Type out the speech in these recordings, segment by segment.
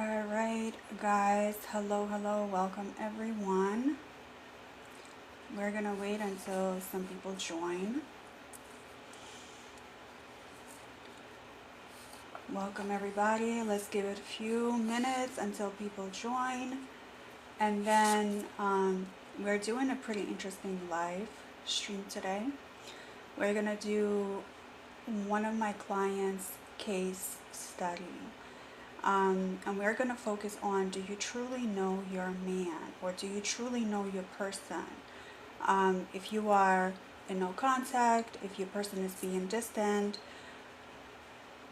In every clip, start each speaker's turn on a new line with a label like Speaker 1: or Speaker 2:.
Speaker 1: Alright, guys. Hello, welcome everyone. We're gonna wait until some people join. Welcome, everybody. Let's give it a few minutes until people join. And then we're doing a pretty interesting live stream today. We're gonna do one of my clients' case study. And we're going to focus on, do you truly know your man, or do you truly know your person? If you are in no contact, if your person is being distant,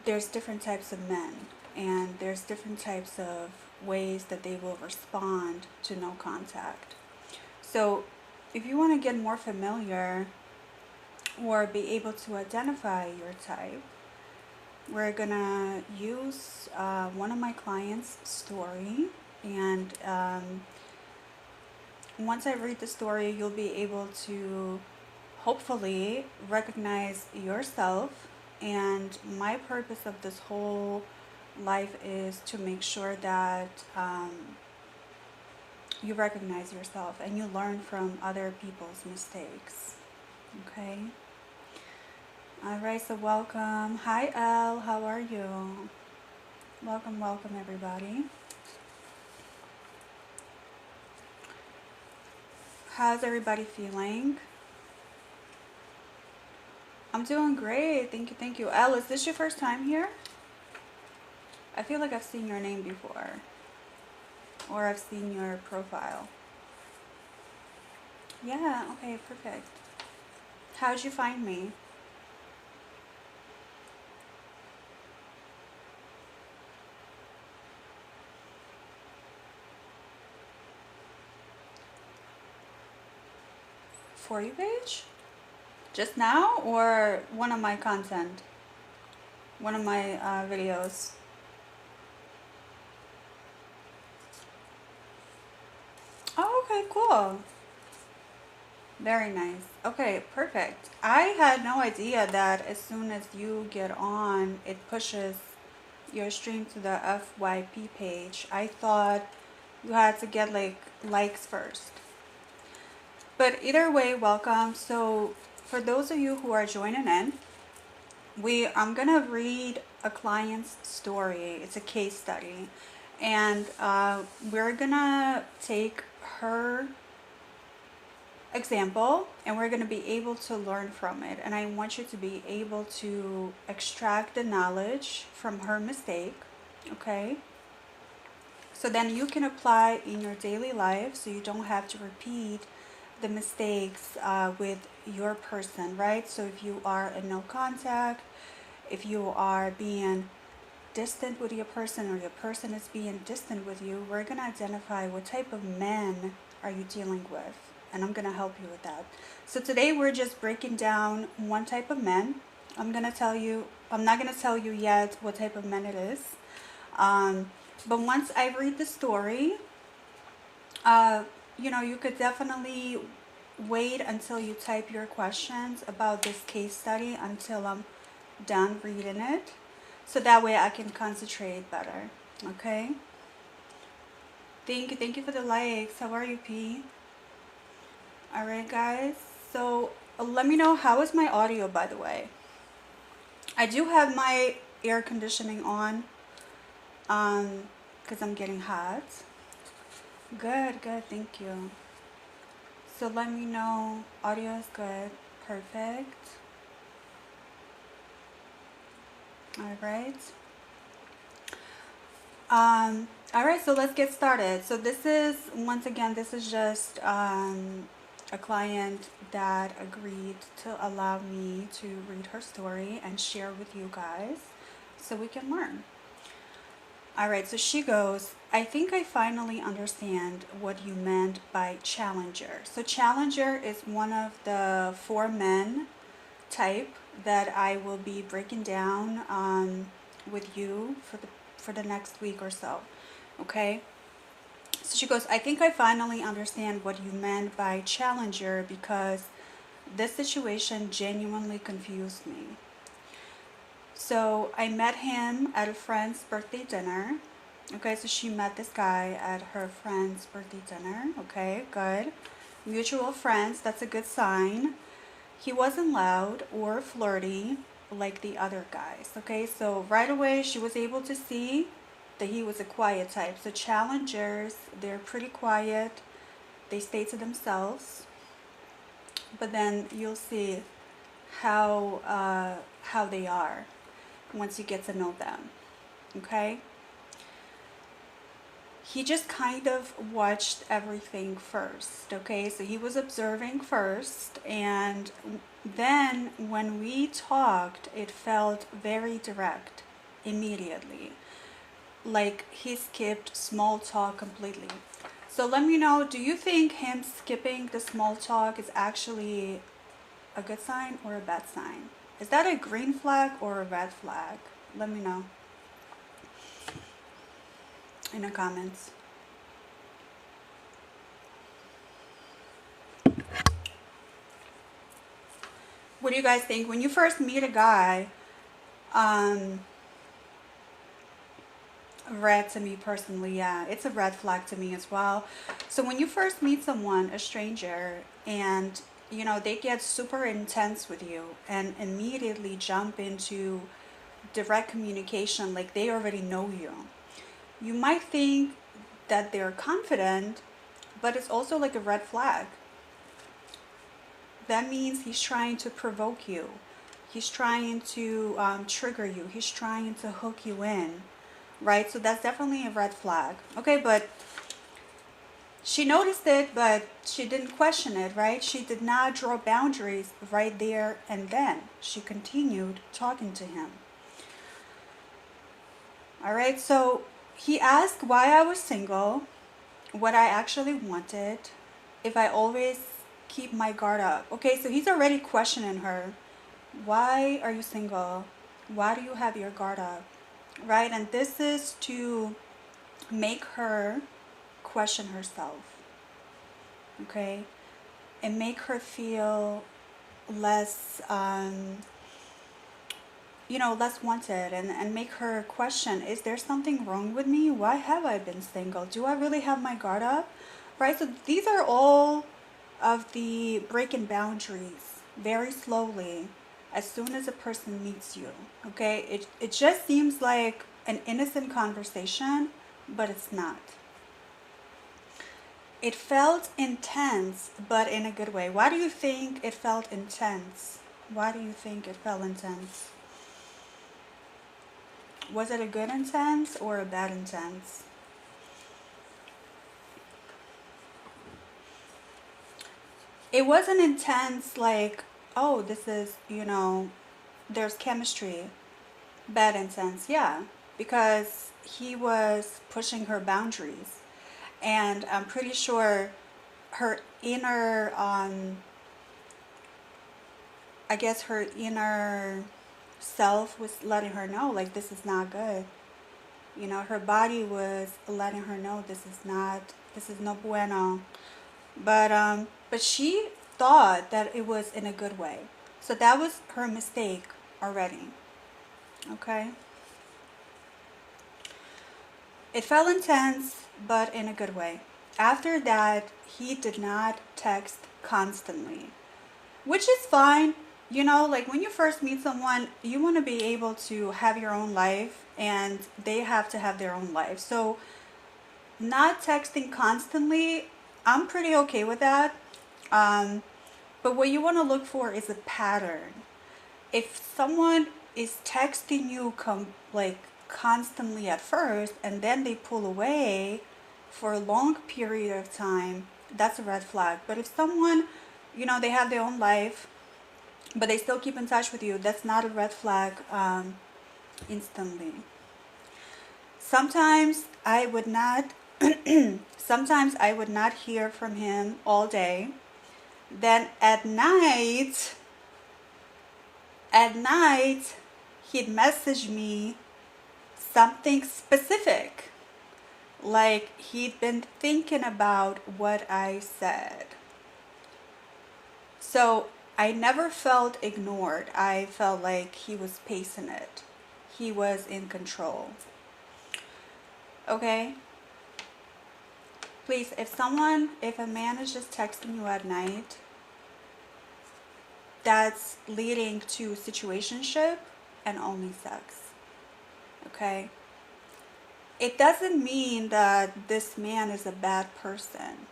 Speaker 1: there's different types of men, and there's different types of ways that they will respond to no contact. So if you want to get more familiar or be able to identify your type, we're gonna use one of my clients' story, and once I read the story, you'll be able to hopefully recognize yourself. And my purpose of this whole life is to make sure that you recognize yourself and you learn from other people's mistakes. Okay? Alright, so welcome. Hi, Elle. How are you? Welcome, everybody. How's everybody feeling? I'm doing great. Thank you. Elle, is this your first time here? I feel like I've seen your name before. Or I've seen your profile. Yeah, okay, perfect. How'd you find me? For You page? Just now, or one of my content? One of my videos? Oh, okay, cool. Very nice. Okay, perfect. I had no idea that as soon as you get on, it pushes your stream to the FYP page. I thought you had to get like likes first. But either way, welcome. So for those of you who are joining in, I'm gonna read a client's story. It's a case study, and we're gonna take her example and we're gonna be able to learn from it. And I want you to be able to extract the knowledge from her mistake, okay? So then you can apply in your daily life, so you don't have to repeat the mistakes with your person, right? So if you are in no contact, if you are being distant with your person, or your person is being distant with you, we're going to identify what type of men are you dealing with, and I'm going to help you with that. So today we're just breaking down one type of men. I'm not going to tell you yet what type of men it is. But once I read the story, you could definitely wait until you type your questions about this case study until I'm done reading it, so that way I can concentrate better. Okay? Thank you for the likes. How are you, P? Alright, guys. So let me know, how is my audio, by the way? I do have my air conditioning on because I'm getting hot. Good, thank you. So let me know, audio is good. Perfect. Alright. Alright, so let's get started. So this is just a client that agreed to allow me to read her story and share with you guys so we can learn. Alright, so she goes, I think I finally understand what you meant by challenger. So challenger is one of the 4 men type that I will be breaking down with you for the next week or so. Okay? So she goes, I think I finally understand what you meant by challenger, because this situation genuinely confused me. So I met him at a friend's birthday dinner. Okay, so she met this guy at her friend's birthday dinner. Okay, good. Mutual friends, that's a good sign. He wasn't loud or flirty like the other guys. Okay, so right away she was able to see that he was a quiet type. So challengers, they're pretty quiet. They stay to themselves. But then you'll see how they are once you get to know them. Okay, he just kind of watched everything first. Okay, so he was observing first, and then when we talked, it felt very direct immediately, like he skipped small talk completely. So let me know, do you think him skipping the small talk is actually a good sign or a bad sign? Is that a green flag or a red flag? Let me know in the comments. What do you guys think? When you first meet a guy, um, red to me personally, yeah, it's a red flag to me as well. So when you first meet someone, a stranger, and they get super intense with you and immediately jump into direct communication like they already know you, you might think that they're confident, but it's also like a red flag. That means he's trying to provoke you. He's trying to trigger you. He's trying to hook you in, right? So that's definitely a red flag. Okay, but she noticed it, but she didn't question it, right? She did not draw boundaries right there and then. She continued talking to him. All right, so he asked why I was single, what I actually wanted, if I always keep my guard up. Okay, so he's already questioning her. Why are you single? Why do you have your guard up? Right? And this is to make her question herself. Okay? And make her feel less, less wanted, and make her question, is there something wrong with me? Why have I been single? Do I really have my guard up? Right? So these are all of the breaking boundaries very slowly as soon as a person meets you. Okay, it just seems like an innocent conversation, but it's not. It felt intense, but in a good way. Why do you think it felt intense? Why do you think it felt intense? Was it a good intense or a bad intense? It wasn't intense like, oh, this is, there's chemistry. Bad intense, yeah. Because he was pushing her boundaries. And I'm pretty sure her inner, I guess her inner self was letting her know, like, this is not good. Her body was letting her know this is no bueno. But she thought that it was in a good way. So that was her mistake already. Okay? It felt intense, but in a good way. After that, he did not text constantly, which is fine. Like when you first meet someone, you want to be able to have your own life, and they have to have their own life. So, not texting constantly, I'm pretty okay with that. Um, but what you want to look for is a pattern. If someone is texting you like constantly at first and then they pull away for a long period of time, that's a red flag. But if someone, they have their own life, but they still keep in touch with you, that's not a red flag instantly. Sometimes I would not sometimes I would not hear from him all day. Then at night, he'd message me something specific, like he'd been thinking about what I said. So I never felt ignored. I felt like he was pacing it. He was in control. Okay? Please, if a man is just texting you at night, that's leading to situationship and only sex. Okay? It doesn't mean that this man is a bad person.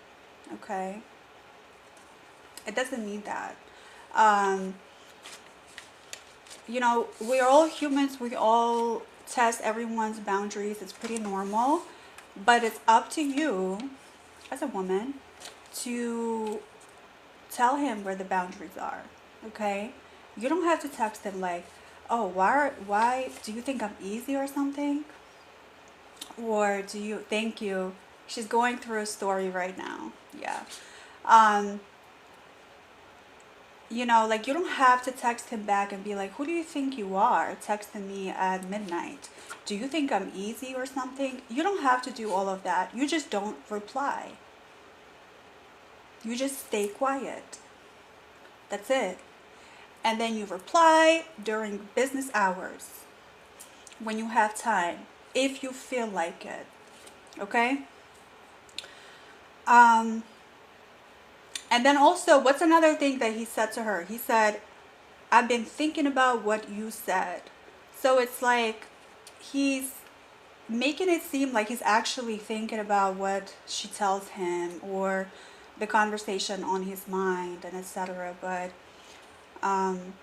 Speaker 1: Okay? It doesn't mean that. Um, we're all humans. We all test everyone's boundaries. It's pretty normal. But it's up to you as a woman to tell him where the boundaries are. Okay? You don't have to text him like, oh, why do you think I'm easy or something? Or thank you. She's going through a story right now. Yeah. Um, like you don't have to text him back and be like, who do you think you are texting me at midnight? Do you think I'm easy or something? You don't have to do all of that. You just don't reply. You just stay quiet. That's it. And then you reply during business hours when you have time, if you feel like it. Okay? And then also, what's another thing that he said to her? He said, I've been thinking about what you said. So it's like he's making it seem like he's actually thinking about what she tells him or the conversation on his mind and etc. But, um,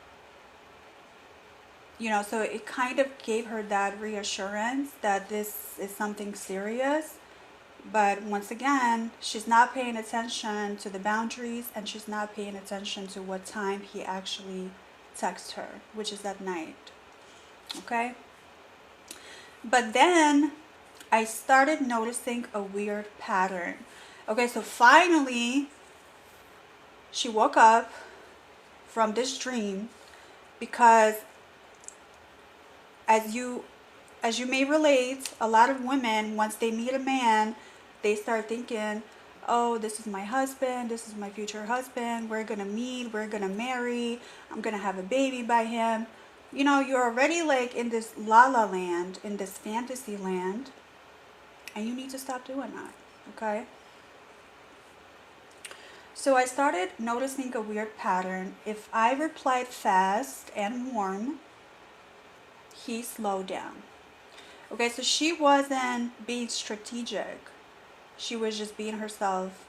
Speaker 1: so it kind of gave her that reassurance that this is something serious. But once again, she's not paying attention to the boundaries and she's not paying attention to what time he actually texts her, which is at night. Okay? But then I started noticing a weird pattern. Okay, so finally she woke up from this dream because as you may relate, a lot of women, once they meet a man, they start thinking, oh, this is my husband, this is my future husband, we're gonna meet, we're gonna marry, I'm gonna have a baby by him. You're already like in this la la land, in this fantasy land, and you need to stop doing that, okay? So I started noticing a weird pattern. If I replied fast and warm, he slowed down. Okay, so she wasn't being strategic. She was just being herself.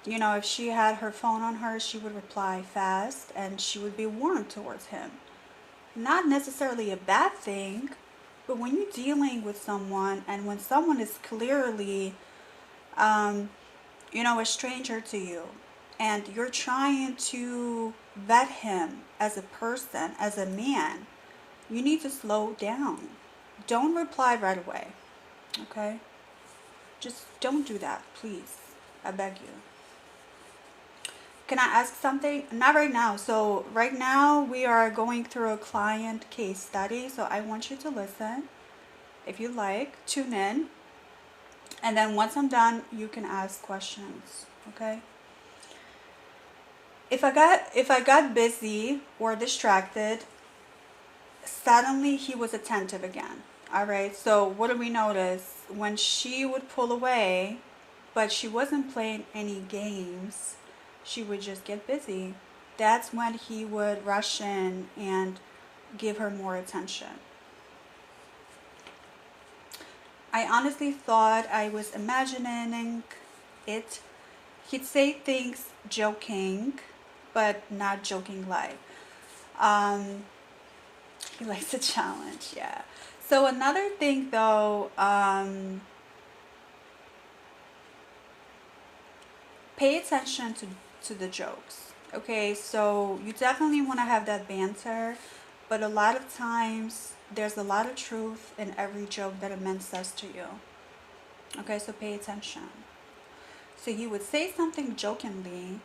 Speaker 1: If she had her phone on her, she would reply fast and she would be warm towards him. Not necessarily a bad thing, but when you're dealing with someone and when someone is clearly, a stranger to you and you're trying to vet him as a person, as a man, you need to slow down. Don't reply right away. Okay? Just don't do that, please. I beg you. Can I ask something? Not right now. So right now we are going through a client case study. So I want you to listen. If you like, tune in. And then once I'm done, you can ask questions. Okay? If I got busy or distracted, suddenly he was attentive again. All right, so what do we notice? When she would pull away, but she wasn't playing any games, she would just get busy. That's when he would rush in and give her more attention. I honestly thought I was imagining it. He'd say things joking, but not joking like. He likes a challenge, yeah. So another thing though, pay attention to the jokes. Okay, so you definitely want to have that banter, but a lot of times there's a lot of truth in every joke that a man says to you. Okay, so pay attention. So he would say something jokingly,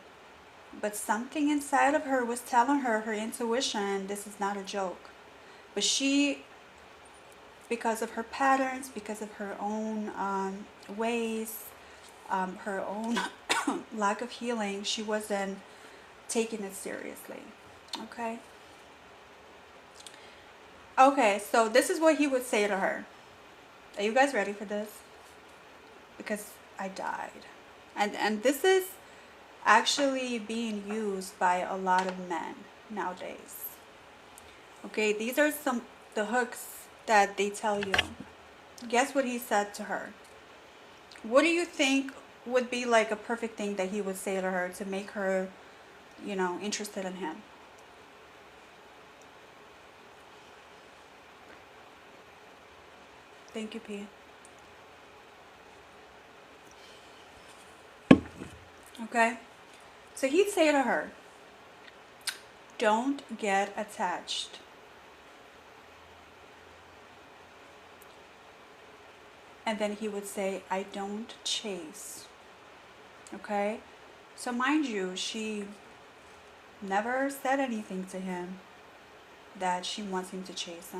Speaker 1: but something inside of her was telling her, her intuition, this is not a joke. But she, because of her patterns, because of her own ways, her own lack of healing, she wasn't taking it seriously. Okay? Okay, so this is what he would say to her. Are you guys ready for this? Because I died. And this is actually being used by a lot of men nowadays. Okay, these are some the hooks that they tell you. Guess what he said to her? What do you think would be like a perfect thing that he would say to her to make her, interested in him? Thank you, P. Okay? So he'd say to her, don't get attached. And then he would say, I don't chase. Okay? So mind you, she never said anything to him that she wants him to chase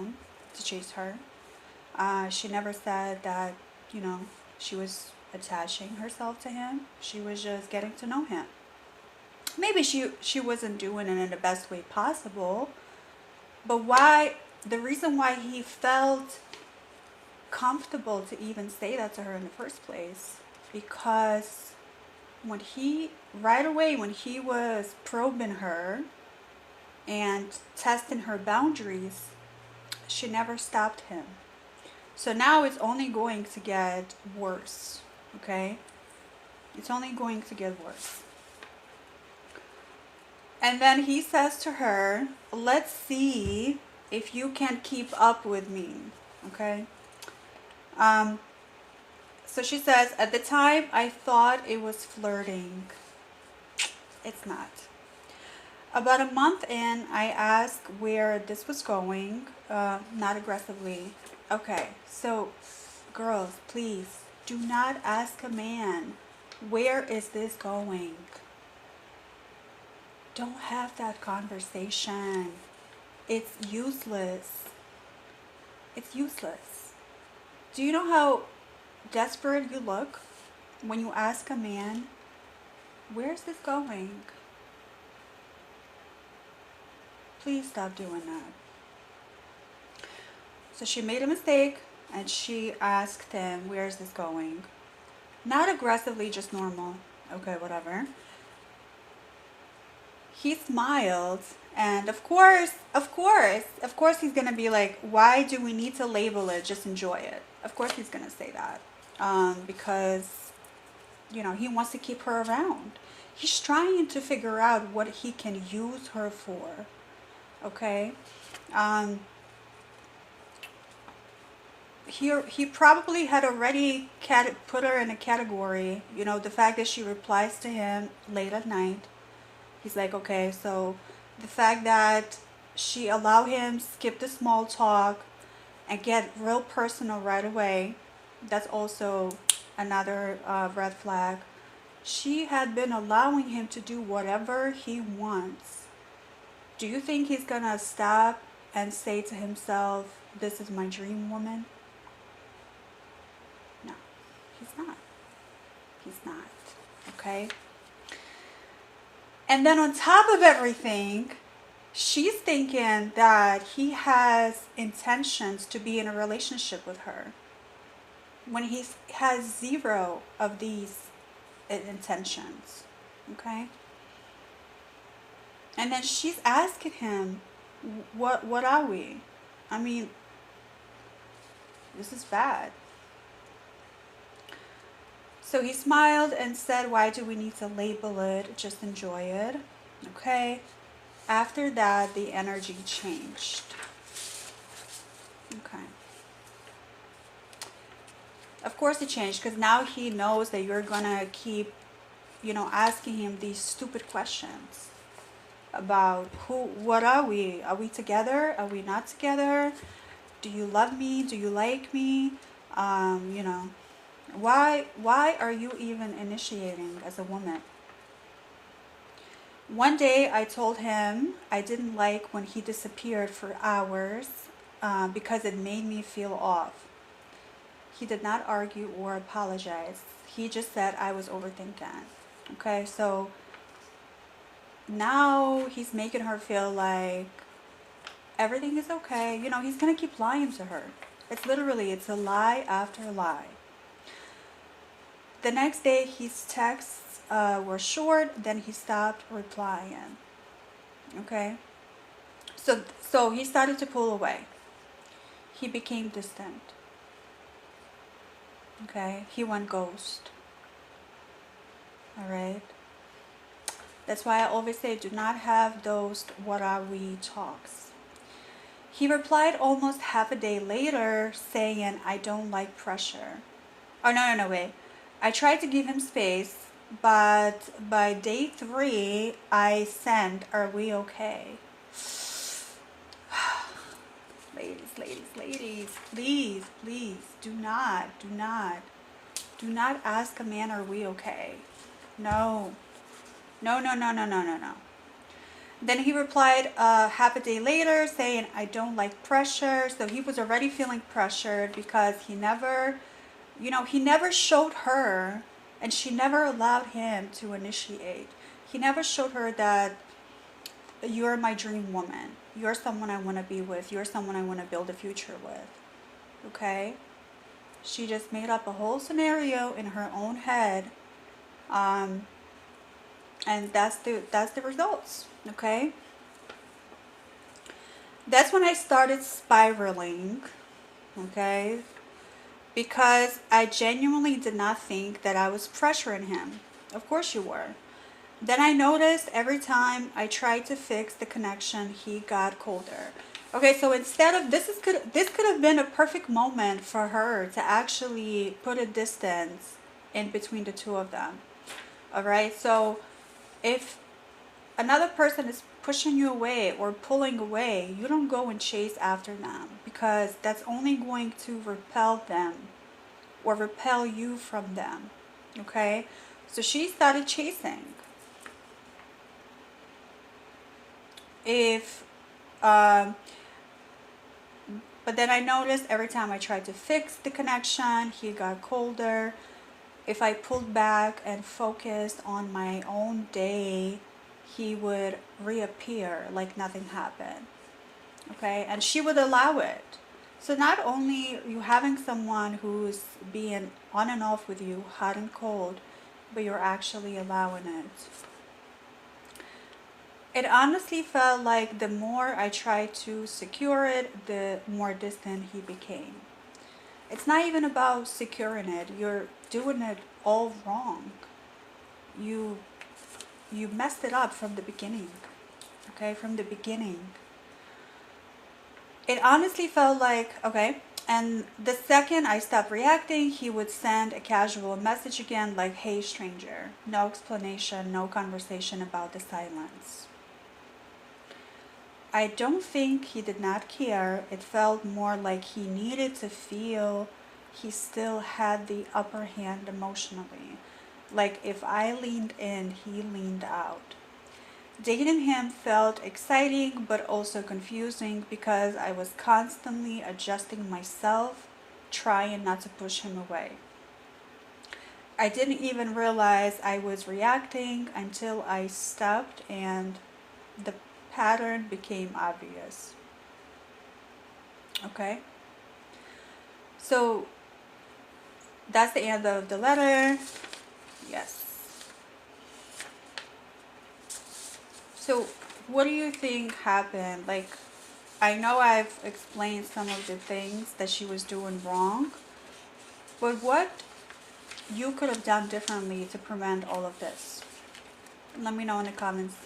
Speaker 1: her. She never said that, she was attaching herself to him. She was just getting to know him. Maybe she wasn't doing it in the best way possible, but the reason why he felt comfortable to even say that to her in the first place, because right away when he was probing her and testing her boundaries, she never stopped him. So now it's only going to get worse, okay? It's only going to get worse. And then he says to her, let's see if you can keep up with me, okay? So she says, at the time I thought it was flirting. It's not. About a month in, I asked where this was going, not aggressively. Okay, so girls, please do not ask a man, where is this going? Don't have that conversation. It's useless. It's useless. Do you know how desperate you look when you ask a man, where's this going? Please stop doing that. So she made a mistake and she asked him, where's this going? Not aggressively, just normal. Okay, whatever. He smiled, and of course he's gonna be like, why do we need to label it? Just enjoy it. Of course he's gonna say that, because he wants to keep her around. He's trying to figure out what he can use her for. Okay, he probably had already put her in a category. The fact that she replies to him late at night. He's like, okay, so the fact that she allowed him skip the small talk and get real personal right away, that's also another red flag. She had been allowing him to do whatever he wants. Do you think he's gonna stop and say to himself, this is my dream woman? No, he's not. He's not. Okay? And then on top of everything, she's thinking that he has intentions to be in a relationship with her when he has zero of these intentions. Okay? And then she's asking him, what are we? I mean, this is bad. So he smiled and said, why do we need to label it? Just enjoy it. Okay. After that, the energy changed. Okay. Of course it changed, because now he knows that you're going to keep, asking him these stupid questions about what are we? Are we together? Are we not together? Do you love me? Do you like me? Why are you even initiating as a woman? One day I told him I didn't like when he disappeared for hours because it made me feel off. He did not argue or apologize. He just said I was overthinking. Okay, so now he's making her feel like everything is okay. He's going to keep lying to her. It's literally, it's a lie after lie. The next day, his texts were short, then he stopped replying. Okay? So he started to pull away. He became distant. Okay? He went ghost. Alright? That's why I always say do not have those what are we talks. He replied almost half a day later saying, I don't like pressure. Oh, no, wait. I tried to give him space, but by day 3, I sent, are we okay? Ladies, please, do not ask a man, are we okay? No. Then he replied half a day later saying, I don't like pressure. So he was already feeling pressured because he never showed her, and she never allowed him to initiate. He never showed her that you're my dream woman. You're someone I want to be with. You're someone I want to build a future with. Okay? She just made up a whole scenario in her own head. And that's the results. Okay? That's when I started spiraling. Okay? Because I genuinely did not think that I was pressuring him. Of course you were. Then I noticed every time I tried to fix the connection, he got colder. Okay, so instead of this could have been a perfect moment for her to actually put a distance in between the two of them. All right, so if another person is pushing you away or pulling away, you don't go and chase after them, because that's only going to repel them or repel you from them. Okay, so she started chasing. But then I noticed every time I tried to fix the connection, he got colder. If I pulled back and focused on my own day, he would reappear like nothing happened. Okay, and she would allow it. So not only you having someone who's being on and off with you, hot and cold, but you're actually allowing it. It honestly felt like the more I tried to secure it, the more distant he became. It's not even about securing it. You're doing it all wrong. You messed it up from the beginning. Okay, from the beginning. It honestly felt like, okay, and the second I stopped reacting, he would send a casual message again like, hey stranger. No explanation, no conversation about the silence. I don't think he did not care. It felt more like he needed to feel he still had the upper hand emotionally. Like if I leaned in, he leaned out. Dating him felt exciting but also confusing because I was constantly adjusting myself, trying not to push him away. I didn't even realize I was reacting until I stopped and the pattern became obvious. Okay? So that's the end of the letter. Yes. So what do you think happened? Like, I know I've explained some of the things that she was doing wrong, but what you could have done differently to prevent all of this? Let me know in the comments.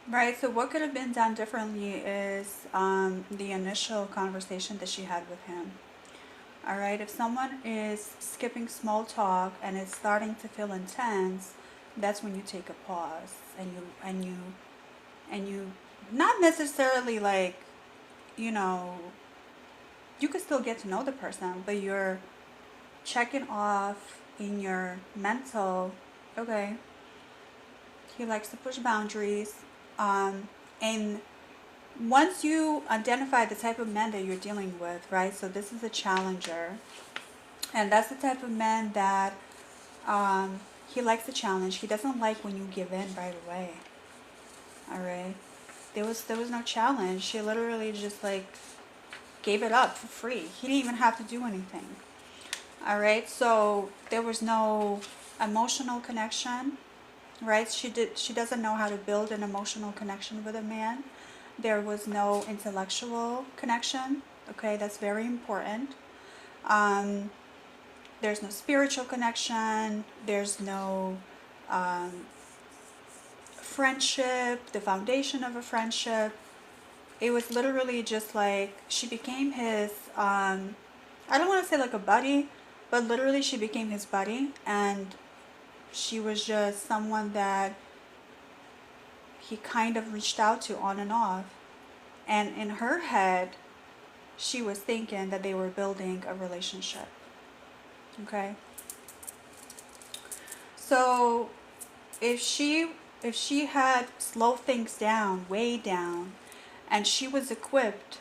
Speaker 1: Right, so what could have been done differently is the initial conversation that she had with him. All right, if someone is skipping small talk and it's starting to feel intense, that's when you take a pause and you not necessarily like, you know, you could still get to know the person, but you're checking off in your mental, okay, he likes to push boundaries, and once you identify the type of man that you're dealing with, right? So this is a challenger, and that's the type of man that he likes the challenge. He doesn't like when you give in right away. All right. There was no challenge. She literally just like gave it up for free. He didn't even have to do anything. All right. So there was no emotional connection, right? She doesn't know how to build an emotional connection with a man. There was no intellectual connection. Okay, that's very important. Um, there's no spiritual connection. There's no um, friendship, the foundation of a friendship. It was literally just like she became his, I don't want to say like a buddy, but literally she became his buddy, and she was just someone that he kind of reached out to on and off. And in her head, she was thinking that they were building a relationship. Okay? So if she had slowed things down, way down, and she was equipped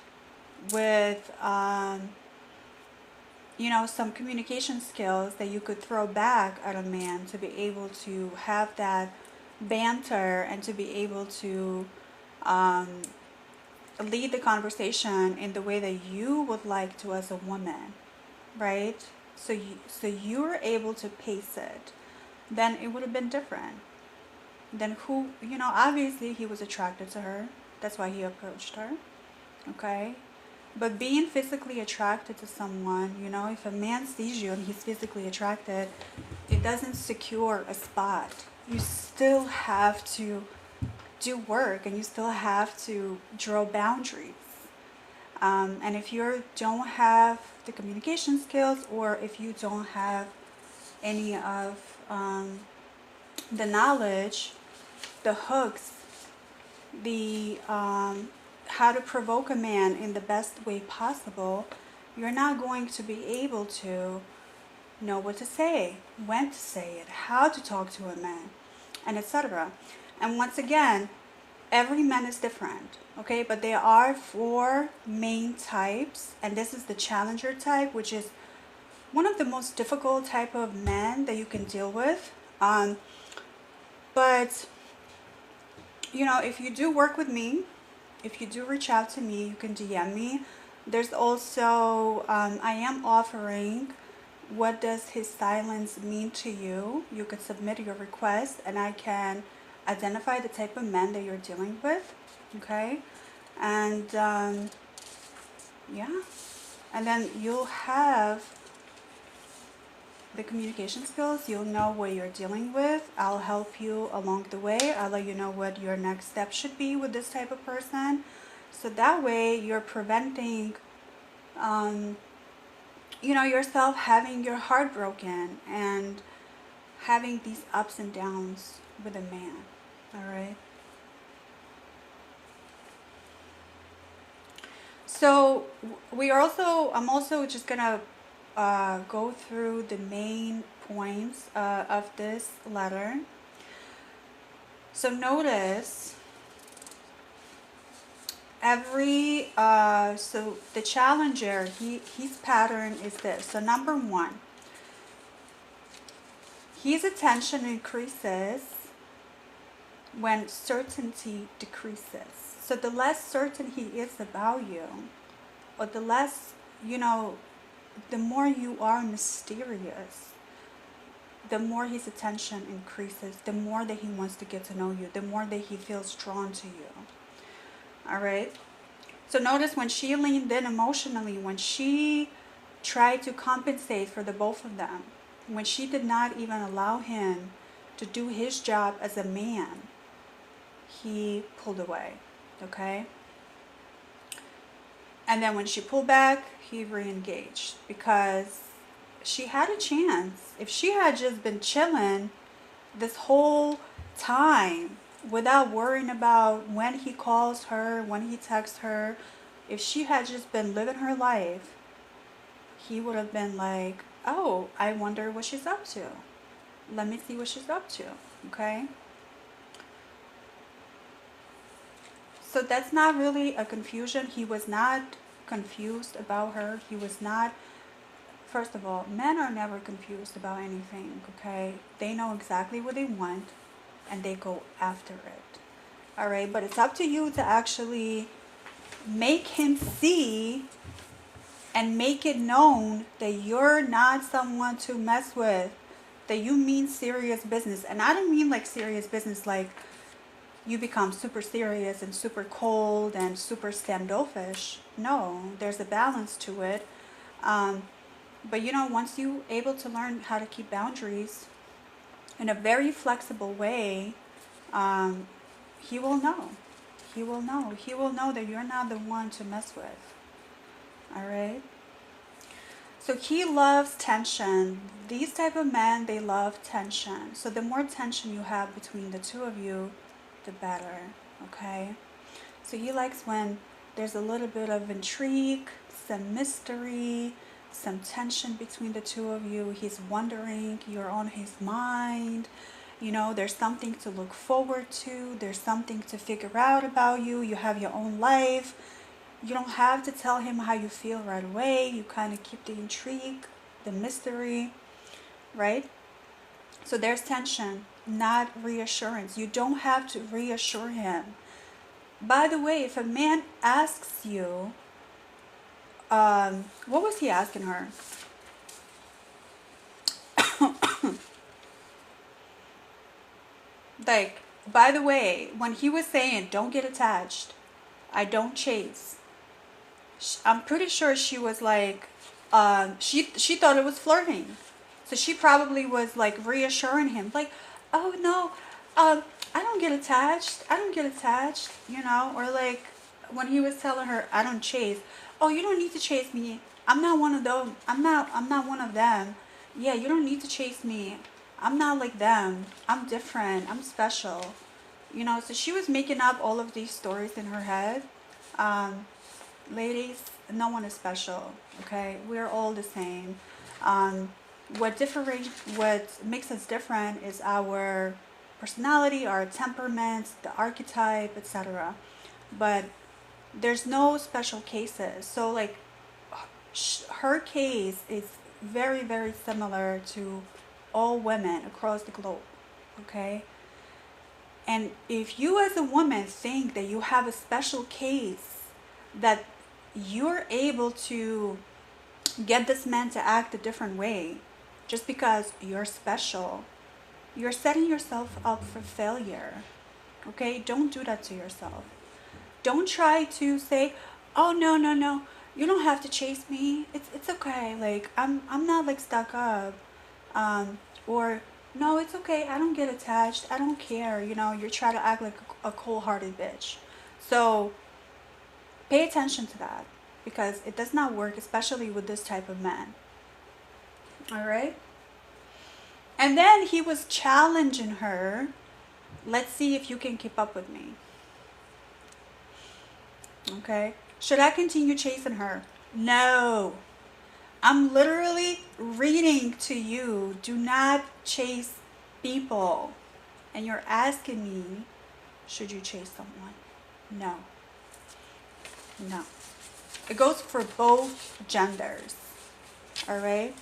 Speaker 1: with some communication skills that you could throw back at a man to be able to have that banter and to be able to um, lead the conversation in the way that you would like to as a woman, right? So you were able to pace it, then it would have been different. Then obviously he was attracted to her. That's why he approached her. Okay? But being physically attracted to someone, if a man sees you and he's physically attracted, it doesn't secure a spot. You still have to do work, and you still have to draw boundaries. And if you don't have the communication skills, or if you don't have any of the knowledge, the hooks, the how to provoke a man in the best way possible, you're not going to be able to know what to say, when to say it, how to talk to a man, and etc. And once again, every man is different, okay? But there are 4 main types, and this is the challenger type, which is one of the most difficult type of men that you can deal with. But if you do work with me, if you do reach out to me, you can DM me. There's also, I am offering what does his silence mean to you. You could submit your request, and I can identify the type of men that you're dealing with. Okay? And yeah. And then you'll have the communication skills. You'll know what you're dealing with. I'll help you along the way. I'll let you know what your next step should be with this type of person. So that way you're preventing yourself having your heart broken and having these ups and downs with a man. All right. So I'm also just gonna go through the main points of this letter. So notice so the challenger, his pattern is this. So number 1, his attention increases when certainty decreases. So the less certain he is about you, or the less, the more you are mysterious, the more his attention increases, the more that he wants to get to know you, the more that he feels drawn to you. All right? So notice when she leaned in emotionally, when she tried to compensate for the both of them, when she did not even allow him to do his job as a man, he pulled away. Okay? And then when she pulled back, he re-engaged, because she had a chance. If she had just been chilling this whole time without worrying about when he calls her, when he texts her, if she had just been living her life, he would have been like, oh, I wonder what she's up to. Let me see what she's up to. Okay? So that's not really a confusion. He was not confused about her. He was not, first of all, men are never confused about anything, okay? They know exactly what they want and they go after it. All right, but it's up to you to actually make him see and make it known that you're not someone to mess with, that you mean serious business. And I don't mean like serious business like you become super serious and super cold and super standoffish. No, there's a balance to it. But once you're able to learn how to keep boundaries in a very flexible way, he will know. He will know. He will know that you're not the one to mess with. All right? So he loves tension. These type of men, they love tension. So the more tension you have between the two of you, the better. Okay? So he likes when there's a little bit of intrigue, some mystery, some tension between the two of you. He's wondering, you're on his mind. There's something to look forward to. There's something to figure out about you. You have your own life. You don't have to tell him how you feel right away. You kind of keep the intrigue, the mystery, right? So there's tension, not reassurance. You don't have to reassure him. By the way, if a man asks you, what was he asking her? Like, by the way, when he was saying, don't get attached, I don't chase, I'm pretty sure she was like, she thought it was flirting. So she probably was like reassuring him, like, oh no, I don't get attached. I don't get attached, or like when he was telling her, I don't chase. Oh, you don't need to chase me. I'm not one of them. I'm not one of them. Yeah, you don't need to chase me. I'm not like them. I'm different. I'm special. So she was making up all of these stories in her head. Ladies, no one is special, okay? We're all the same. What makes us different is our personality, our temperaments, the archetype, etc. But there's no special cases. So like her case is very, very similar to all women across the globe, okay? And if you as a woman think that you have a special case, that you're able to get this man to act a different way just because you're special, you're setting yourself up for failure. Okay? Don't do that to yourself. Don't try to say, oh no, you don't have to chase me. It's okay. Like I'm not like stuck up. Or no, it's okay. I don't get attached. I don't care. You're trying to act like a cold-hearted bitch. So pay attention to that because it does not work, especially with this type of man. All right? And then he was challenging her. Let's see if you can keep up with me. Okay? Should I continue chasing her? No. I'm literally reading to you. Do not chase people. And you're asking me, should you chase someone? No. No. It goes for both genders. All right?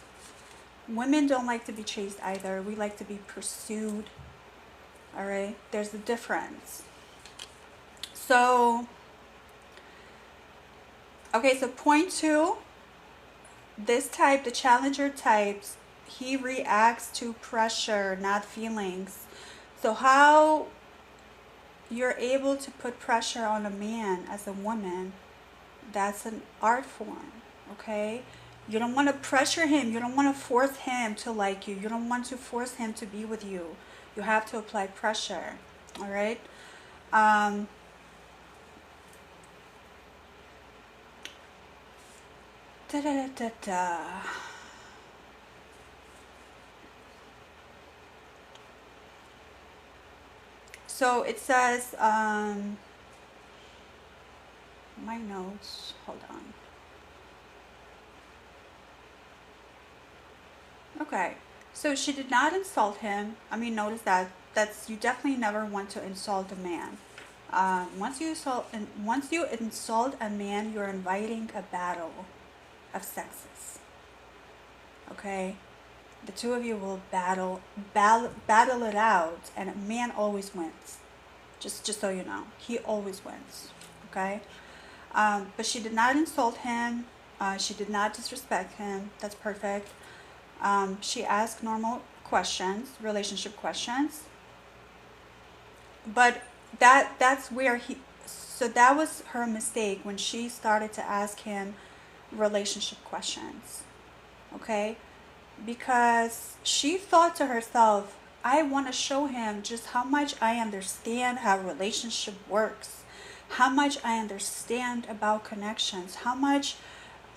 Speaker 1: Women don't like to be chased either. We like to be pursued. All right? There's a difference. So, okay, so point 2, this type, the challenger types, he reacts to pressure, not feelings. So how you're able to put pressure on a man as a woman, that's an art form, okay? You don't want to pressure him. You don't want to force him to like you. You don't want to force him to be with you. You have to apply pressure, all right? So it says, my notes, hold on. Okay, so she did not insult him. I mean, notice that. You definitely never want to insult a man. Once you insult a man, you're inviting a battle of sexes. Okay, the two of you will battle it out, and a man always wins. Just so you know, he always wins. Okay, but she did not insult him. She did not disrespect him. That's perfect. She asked normal questions, relationship questions, but that's where he. So that was her mistake when she started to ask him relationship questions. Okay, because she thought to herself, I want to show him just how much I understand how relationship works, how much I understand about connections, how much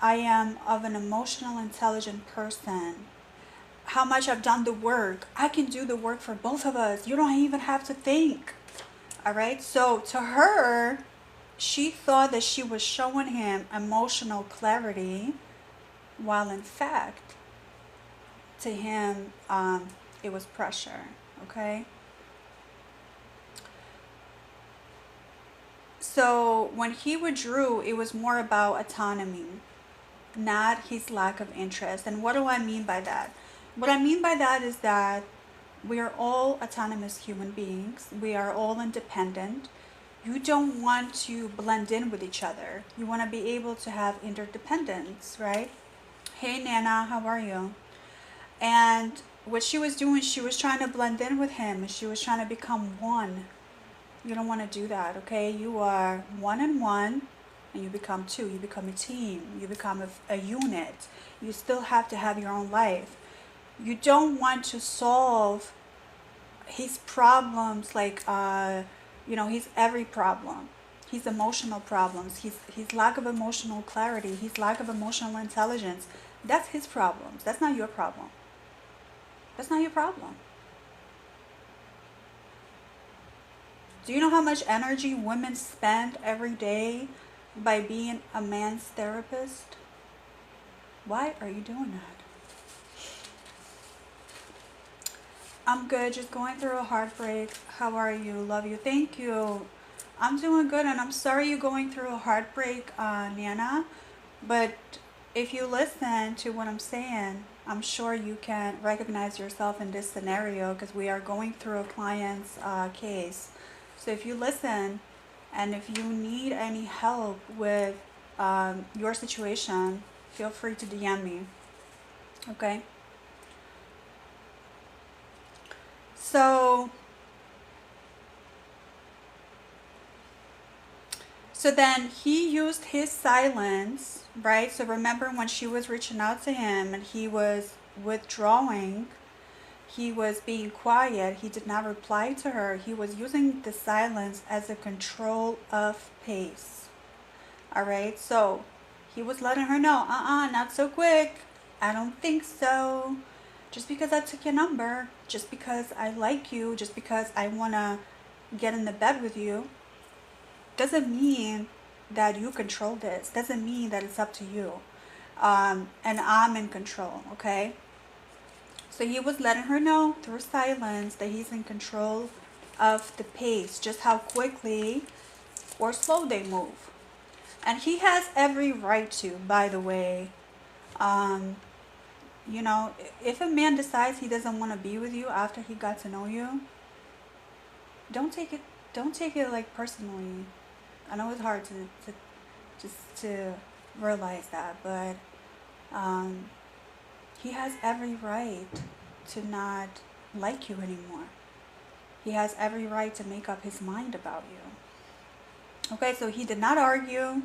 Speaker 1: I am of an emotional intelligent person, how much I've done the work. I can do the work for both of us. You don't even have to think. All right? So to her, she thought that she was showing him emotional clarity, while in fact, to him, it was pressure. Okay? So when he withdrew, it was more about autonomy, not his lack of interest. And what do I mean by that? What I mean by that is that we are all autonomous human beings. We are all independent. You don't want to blend in with each other. You want to be able to have interdependence, right? Hey, Nana, how are you? And what she was doing, she was trying to blend in with him, and she was trying to become one. You don't want to do that, okay? You are one and one, and you become two. You become a team. You become a unit. You still have to have your own life. You don't want to solve his problems like, he's every problem. His emotional problems, his lack of emotional clarity, his lack of emotional intelligence. That's his problems. That's not your problem. That's not your problem. Do you know how much energy women spend every day by being a man's therapist? Why are you doing that? I'm good, just going through a heartbreak. How are you? Love you. Thank you. I'm doing good, and I'm sorry you're going through a heartbreak, Nana. But if you listen to what I'm saying, I'm sure you can recognize yourself in this scenario, because we are going through a client's case. So if you listen, and if you need any help with your situation, feel free to DM me. Okay? So then he used his silence, right? So remember when she was reaching out to him and he was withdrawing, he was being quiet, he did not reply to her. He was using the silence as a control of pace. All right? So he was letting her know, not so quick. I don't think so. Just because I took your number, just because I like you, just because I want to get in the bed with you, doesn't mean that you control this. Doesn't mean that it's up to you. And I'm in control, okay? So he was letting her know through silence that he's in control of the pace, just how quickly or slow they move. And he has every right to, by the way. If a man decides he doesn't want to be with you after he got to know you, don't take it like personally. I know it's hard to realize that, but he has every right to not like you anymore. He has every right to make up his mind about you. Okay, so he did not argue.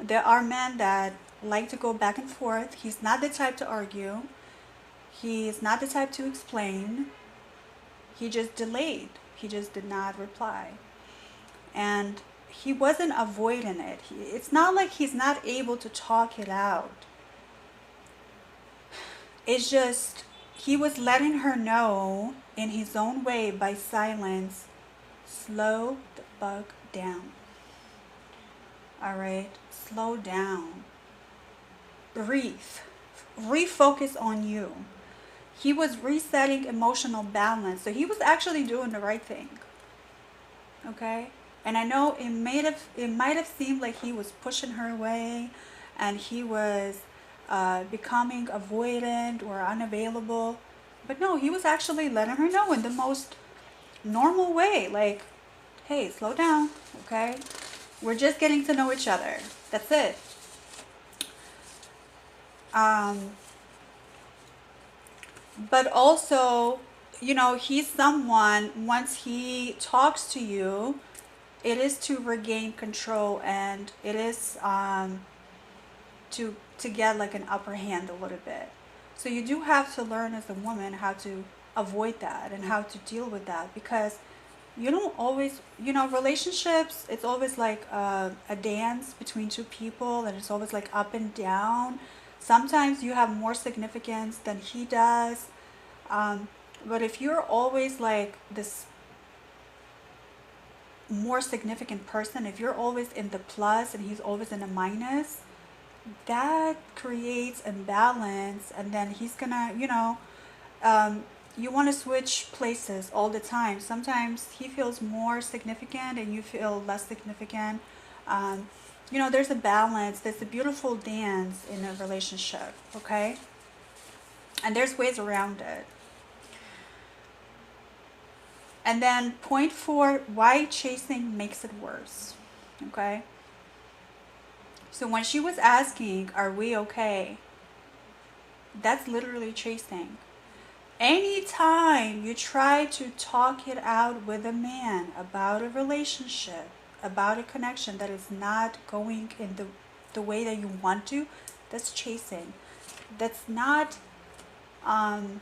Speaker 1: There are men that like to go back and forth. He's not the type to argue. He is not the type to explain. He just delayed. He just did not reply. And he wasn't avoiding it. It's not like he's not able to talk it out. It's just he was letting her know in his own way by silence, slow the fuck down. All right? Slow down. Breathe. Refocus on you. He was resetting emotional balance. So he was actually doing the right thing. Okay? And I know it might have seemed like he was pushing her away, and he was becoming avoidant or unavailable. But no, he was actually letting her know in the most normal way, like, hey, slow down, okay? We're just getting to know each other. That's it. Um, but also, he's someone, once he talks to you, it is to regain control, and it is to get like an upper hand a little bit. So you do have to learn as a woman how to avoid that and how to deal with that, because you don't always, relationships, it's always like a dance between two people, and it's always like up and down. Sometimes you have more significance than he does. um, but if you're always like this more significant person, if you're always in the plus and he's always in the minus, that creates imbalance, and then he's gonna, you want to switch places all the time. Sometimes he feels more significant and you feel less significant. um, there's a balance, there's a beautiful dance in a relationship, okay? And there's ways around it. And then point 4, why chasing makes it worse, okay? So when she was asking, are we okay? That's literally chasing. Anytime you try to talk it out with a man about a relationship, about a connection that is not going in the way that you want to, that's chasing. That's not, um,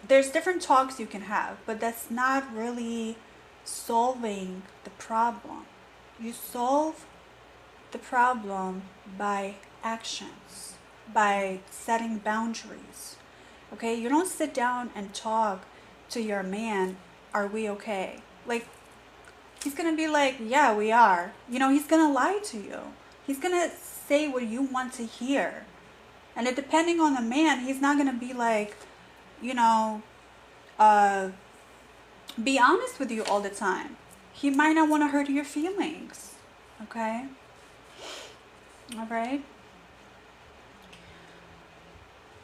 Speaker 1: there's different talks you can have, but that's not really solving the problem. You solve the problem by actions, by setting boundaries. Okay? You don't sit down and talk to your man, are we okay? Like, he's gonna be like, yeah, we are. He's gonna lie to you. He's gonna say what you want to hear. And it, depending on the man, he's not gonna be like, you know, uh, be honest with you all the time. He might not want to hurt your feelings. Okay? All right?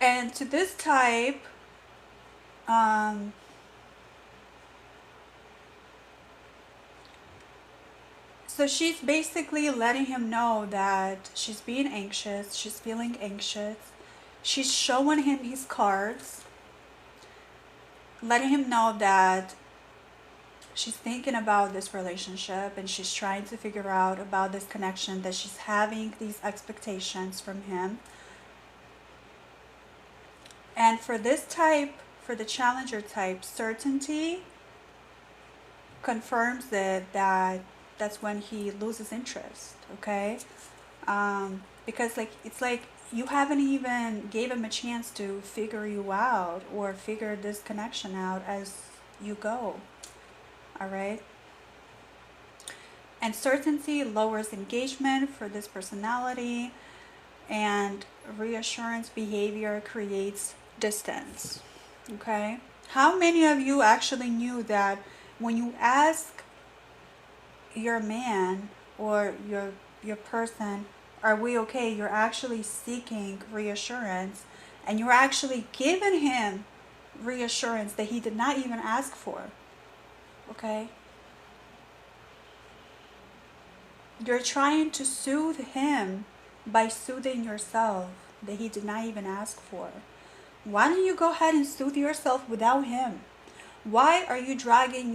Speaker 1: And to this type, um, so she's basically letting him know that she's being anxious, she's feeling anxious. She's showing him his cards, letting him know that she's thinking about this relationship and she's trying to figure out about this connection, that she's having these expectations from him. And for this type, for the challenger type, certainty confirms that that's when he loses interest, okay? Because like it's like you haven't even gave him a chance to figure you out or figure this connection out as you go. All right? And certainty lowers engagement for this personality, and reassurance behavior creates distance. Okay? How many of you actually knew that when you ask your man or your person, are we okay, you're actually seeking reassurance, and you're actually giving him reassurance that he did not even ask for. Okay? You're trying to soothe him by soothing yourself that he did not even ask for. Why don't you go ahead and soothe yourself without him? Why are you dragging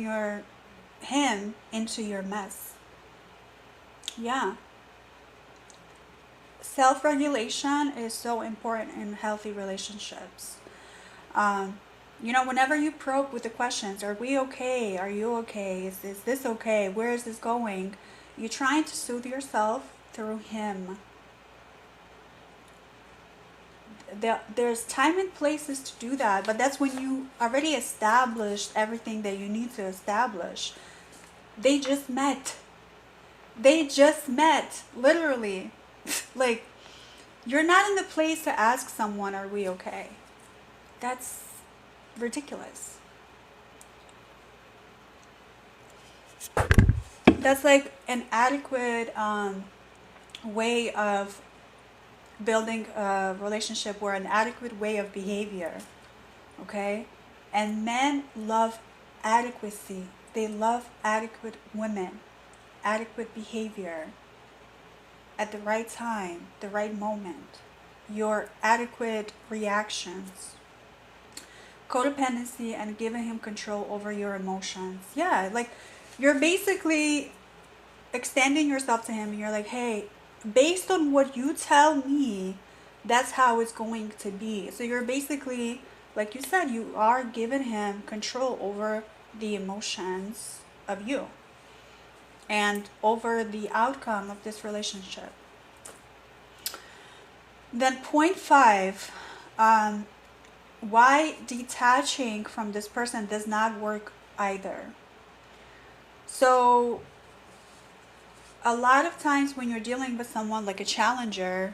Speaker 1: him into your mess? Yeah. Self-regulation is so important in healthy relationships. Whenever you probe with the questions, are we okay? Are you okay? Is this okay? Where is this going? You're trying to soothe yourself through him. There's time and places to do that, but that's when you already established everything that you need to establish. They just met. Literally. Like, you're not in the place to ask someone, are we okay? That's ridiculous. That's like an adequate way of building a relationship, or an adequate way of behavior. Okay? And men love adequacy. They love adequate women, adequate behavior at the right time, the right moment, your adequate reactions. Codependency and giving him control over your emotions. Yeah, like you're basically extending yourself to him, and you're like, hey, based on what you tell me, that's how it's going to be. So you're basically, like you said, you are giving him control over the emotions of you and over the outcome of this relationship. Then point 5, why detaching from this person does not work either. So a lot of times when you're dealing with someone like a challenger,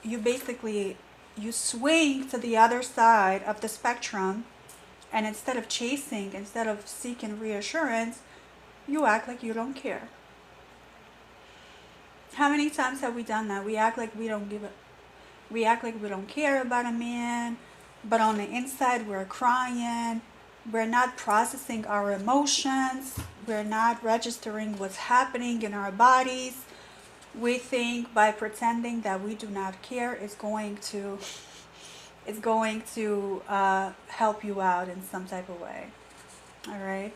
Speaker 1: you basically, you swing to the other side of the spectrum, and instead of chasing, instead of seeking reassurance, you act like you don't care. How many times have we done that? We act like we don't give a, we act like we don't care about a man, but on the inside we're crying. We're not processing our emotions. We're not registering what's happening in our bodies. We think by pretending that we do not care is going to help you out in some type of way. All right.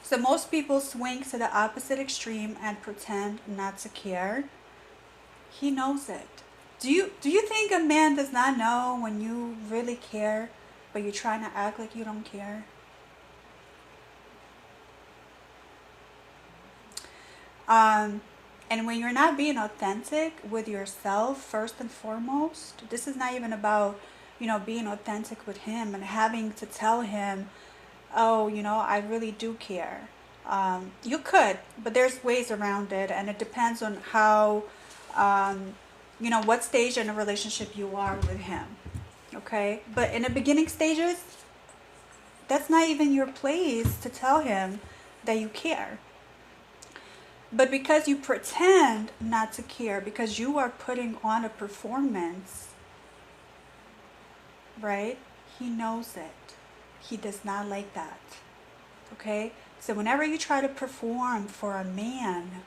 Speaker 1: So most people swing to the opposite extreme and pretend not to care. He knows it. Do you think a man does not know when you really care, but you're trying to act like you don't care? And when you're not being authentic with yourself, first and foremost, this is not even about, being authentic with him and having to tell him, oh, I really do care. You could, but there's ways around it, and it depends on how, what stage in a relationship you are with him. Okay? But in the beginning stages, that's not even your place to tell him that you care. But because you pretend not to care, because you are putting on a performance, right? He knows it. He does not like that. Okay? So whenever you try to perform for a man,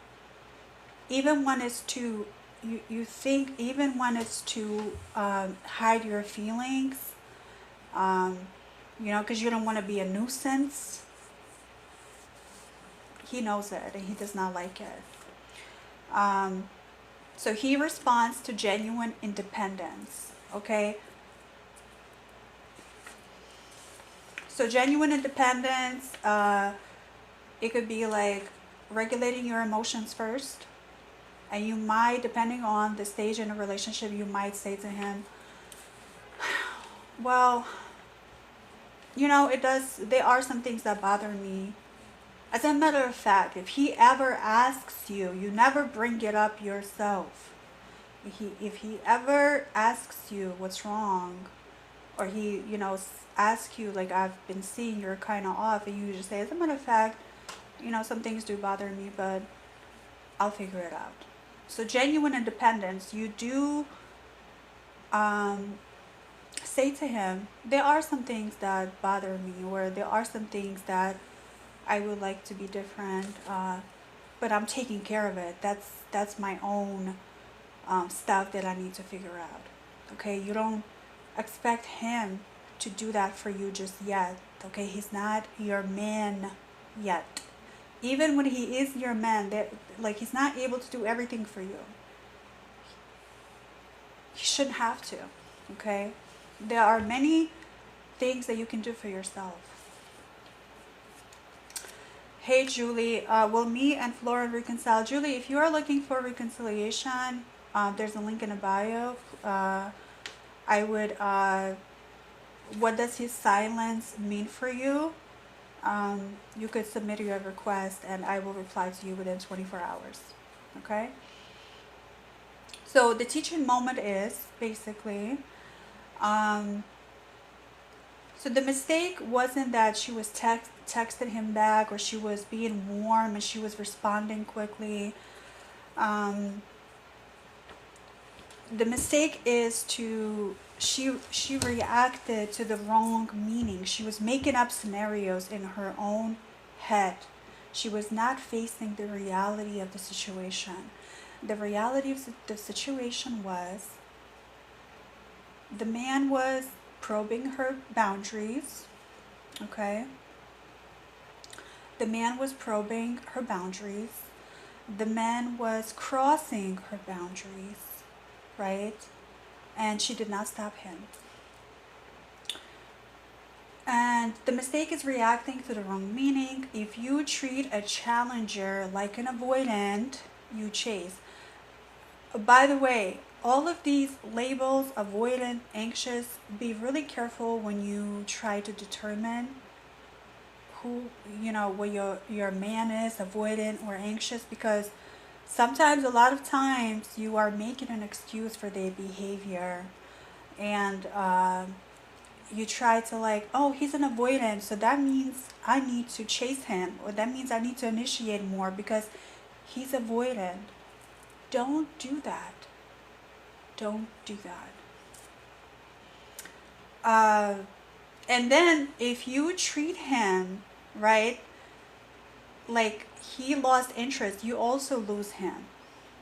Speaker 1: even when it's to, you think, even when it's to hide your feelings, because you don't want to be a nuisance, he knows it and he does not like it. So he responds to genuine independence. Okay? So genuine independence, it could be like regulating your emotions first. And you might, depending on the stage in a relationship, you might say to him, well, there are some things that bother me. As a matter of fact, if he ever asks you, you never bring it up yourself. If he ever asks you what's wrong, or he, asks you, like, I've been seeing you're kind of off, and you just say, as a matter of fact, some things do bother me, but I'll figure it out. So genuine independence, you do say to him, there are some things that bother me, or there are some things that I would like to be different, but I'm taking care of it. That's my own stuff that I need to figure out. Okay, you don't expect him to do that for you just yet. Okay, he's not your man yet. Even when he is your man, he's not able to do everything for you. He shouldn't have to. Okay, there are many things that you can do for yourself. Hey Julie, will me and Flora reconcile? Julie, if you are looking for reconciliation, there's a link in the bio. I would, what does his silence mean for you? You could submit your request and I will reply to you within 24 hours. Okay? So the teaching moment is basically, So the mistake wasn't that she was texting him back, or she was being warm and she was responding quickly. Um, the mistake is to she reacted to the wrong meaning. She was making up scenarios in her own head. She was not facing the reality of the situation. The reality of the situation was the man was probing her boundaries. Okay, the man was probing her boundaries. The man was crossing her boundaries, right? And she did not stop him. And the mistake is reacting to the wrong meaning. If you treat a challenger like an avoidant, you chase. By the way, all of these labels, avoidant, anxious, be really careful when you try to determine who, what your man is, avoidant or anxious, because sometimes, a lot of times, you are making an excuse for their behavior. And you try to, like, oh, he's an avoidant, so that means I need to chase him, or that means I need to initiate more because he's avoidant. Don't do that. Don't do that. And then if you treat him right, like he lost interest, you also lose him.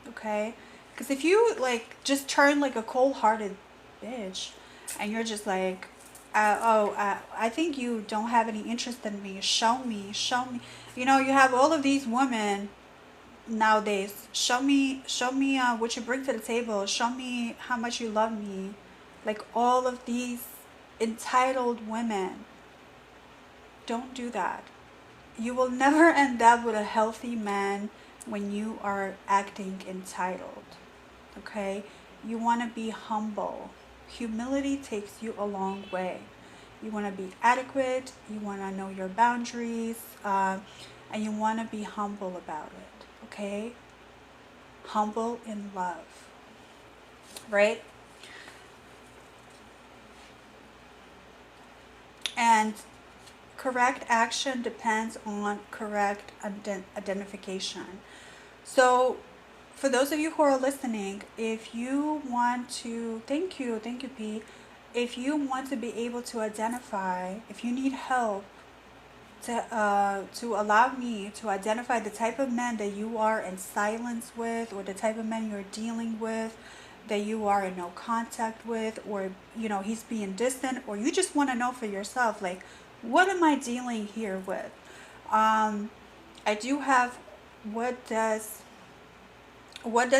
Speaker 1: Okay? Because if you like just turn like a cold-hearted bitch, and you're just like, I think you don't have any interest in me. Show me, show me. You have all of these women nowadays. Show me what you bring to the table. Show me how much you love me. Like all of these entitled women. Don't do that. You will never end up with a healthy man when you are acting entitled. Okay? You want to be humble. Humility takes you a long way. You want to be adequate. You want to know your boundaries. And you want to be humble about it. Okay? Humble in love. Right? And correct action depends on correct identification. So, for those of you who are listening, if you want to, thank you, P. If you want to be able to identify, if you need help to allow me to identify the type of men that you are in silence with, or the type of men you're dealing with, that you are in no contact with, or he's being distant, or you just want to know for yourself, like, what am I dealing here with? I do have, what does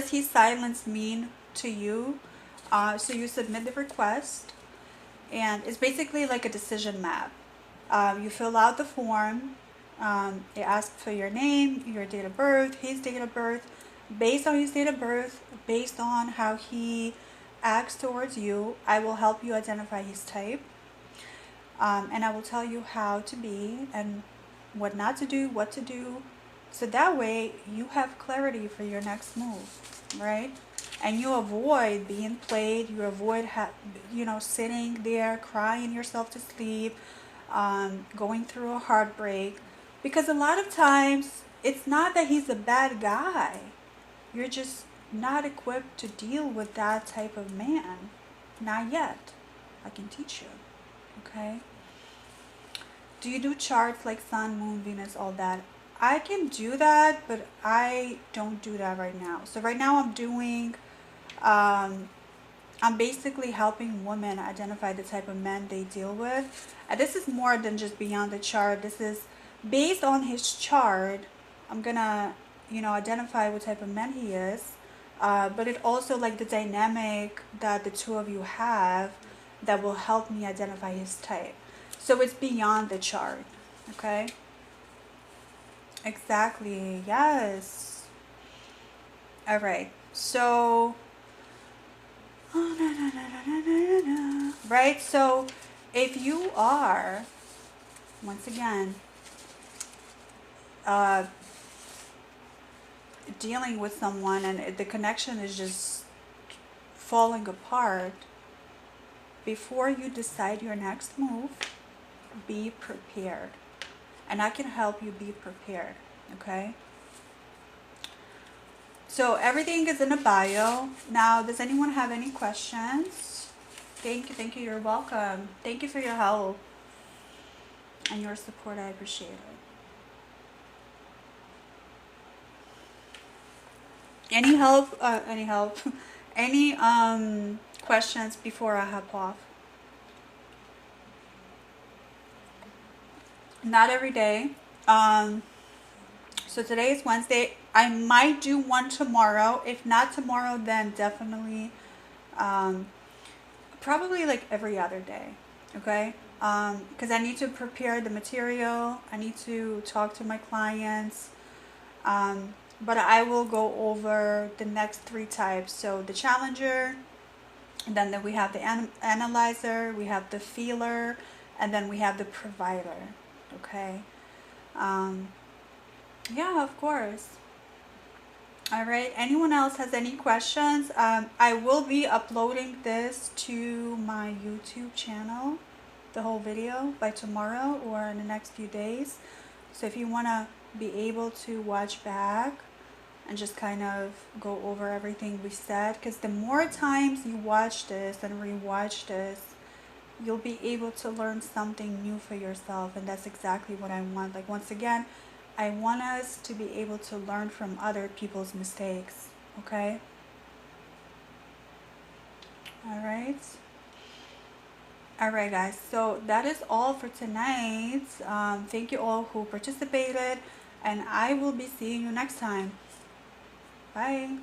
Speaker 1: he silence mean to you? So you submit the request, and it's basically like a decision map. You fill out the form. It asks for your name, your date of birth, his date of birth. Based on his date of birth, based on how he acts towards you, I will help you identify his type. And I will tell you how to be and what not to do, what to do. So that way you have clarity for your next move, right? And you avoid being played. You avoid, sitting there crying yourself to sleep, going through a heartbreak. Because a lot of times it's not that he's a bad guy. You're just not equipped to deal with that type of man. Not yet. I can teach you. Okay? Do you do charts like sun, moon, Venus, all that? I can do that, but I don't do that right now. So right now I'm basically helping women identify the type of men they deal with. And this is more than just beyond the chart. This is based on his chart. I'm gonna, identify what type of man he is. But it also like the dynamic that the two of you have that will help me identify his type. So it's beyond the chart, okay? Exactly, yes. All right, so, right? So if you are, once again, dealing with someone and the connection is just falling apart, before you decide your next move, be prepared. And I can help you be prepared, okay? So everything is in the bio. Now, does anyone have any questions? Thank you, you're welcome. Thank you for your help and your support, I appreciate it. Any help, any questions before I hop off? Not every day. So today is Wednesday. I might do one tomorrow. If not tomorrow, then definitely, probably like every other day. Okay? Because I need to prepare the material. I need to talk to my clients. But I will go over the next three types. So the challenger, and then we have the analyzer, we have the feeler, and then we have the provider. Okay. Yeah, of course. All right. Anyone else has any questions? I will be uploading this to my YouTube channel, the whole video, by tomorrow or in the next few days. So if you want to be able to watch back and just kind of go over everything we said, because the more times you watch this and rewatch this, you'll be able to learn something new for yourself, and that's exactly what I want. Like, once again, I want us to be able to learn from other people's mistakes, okay? All right. All right, guys. So that is all for tonight. Thank you all who participated, and I will be seeing you next time. Bye.